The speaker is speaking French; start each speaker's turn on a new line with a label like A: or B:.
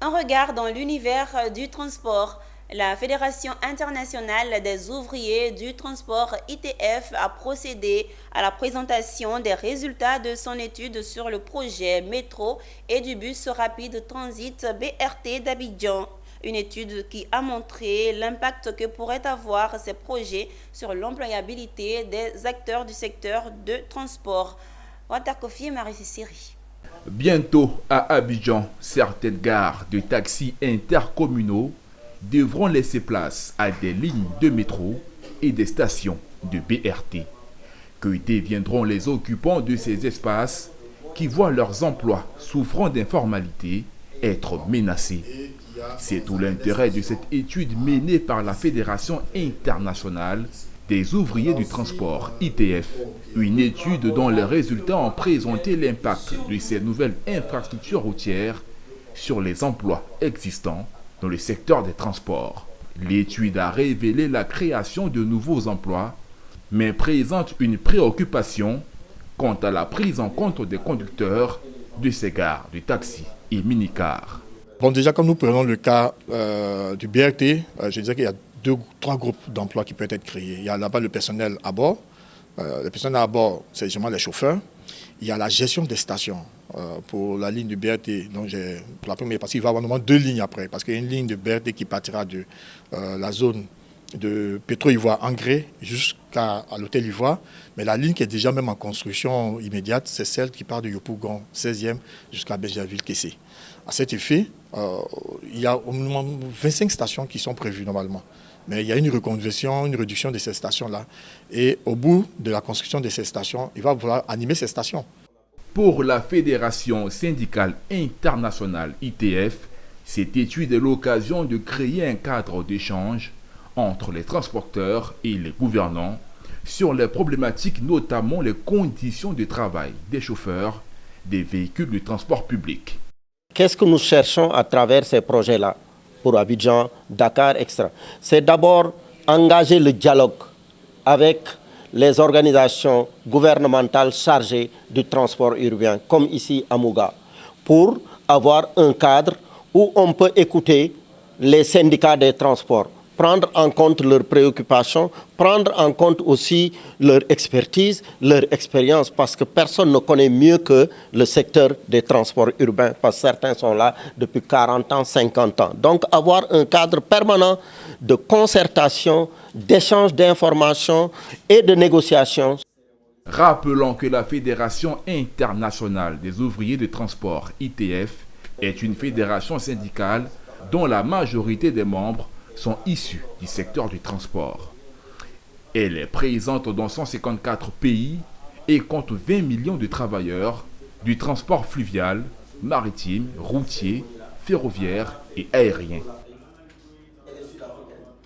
A: Un regard dans l'univers du transport. La Fédération internationale des ouvriers du transport ITF a procédé à la présentation des résultats de son étude sur le projet métro et du bus rapide transit BRT d'Abidjan. Une étude qui a montré l'impact que pourraient avoir ces projets sur l'employabilité des acteurs du secteur de transport. Watakofi Marie-Siri.
B: Bientôt à Abidjan, certaines gares de taxis intercommunaux devront laisser place à des lignes de métro et des stations de BRT. Que deviendront les occupants de ces espaces qui voient leurs emplois souffrant d'informalité être menacés? C'est tout l'intérêt de cette étude menée par la Fédération internationale des ouvriers du transport, ITF. Une étude dont les résultats ont présenté l'impact de ces nouvelles infrastructures routières sur les emplois existants dans le secteur des transports. L'étude a révélé la création de nouveaux emplois, mais présente une préoccupation quant à la prise en compte des conducteurs de ces gares de taxis et minicars.
C: Bon, déjà, comme nous prenons le cas du BRT, je dirais qu'il y a trois groupes d'emplois qui peuvent être créés. Il y a là-bas le personnel à bord. Le personnel à bord, c'est justement les chauffeurs. Il y a la gestion des stations pour la ligne du BRT. Donc, pour la première, parce qu'il va y avoir normalement deux lignes après, parce qu'il y a une ligne de BRT qui partira de la zone de Pétro-Ivoire Engrais jusqu'à l'hôtel Ivoire. Mais la ligne qui est déjà même en construction immédiate, c'est celle qui part de Yopougon 16e jusqu'à Béjerville-Kessé. À cet effet, il y a au moins 25 stations qui sont prévues normalement. Mais il y a une reconversion, une réduction de ces stations-là. Et au bout de la construction de ces stations, il va falloir animer ces stations.
B: Pour la Fédération syndicale internationale ITF, cette étude est l'occasion de créer un cadre d'échange entre les transporteurs et les gouvernants sur les problématiques, notamment les conditions de travail des chauffeurs des véhicules de transport public.
D: Qu'est-ce que nous cherchons à travers ces projets-là pour Abidjan, Dakar, etc. C'est d'abord engager le dialogue avec les organisations gouvernementales chargées du transport urbain, comme ici à Mouga, pour avoir un cadre où on peut écouter les syndicats des transports, prendre en compte leurs préoccupations, prendre en compte aussi leur expertise, leur expérience, parce que personne ne connaît mieux que le secteur des transports urbains, parce que certains sont là depuis 40 ans, 50 ans. Donc avoir un cadre permanent de concertation, d'échange d'informations et de négociations.
B: Rappelons que la Fédération internationale des ouvriers de transport, ITF, est une fédération syndicale dont la majorité des membres sont issus du secteur du transport. Elle est présente dans 154 pays et compte 20 millions de travailleurs du transport fluvial, maritime, routier, ferroviaire et aérien.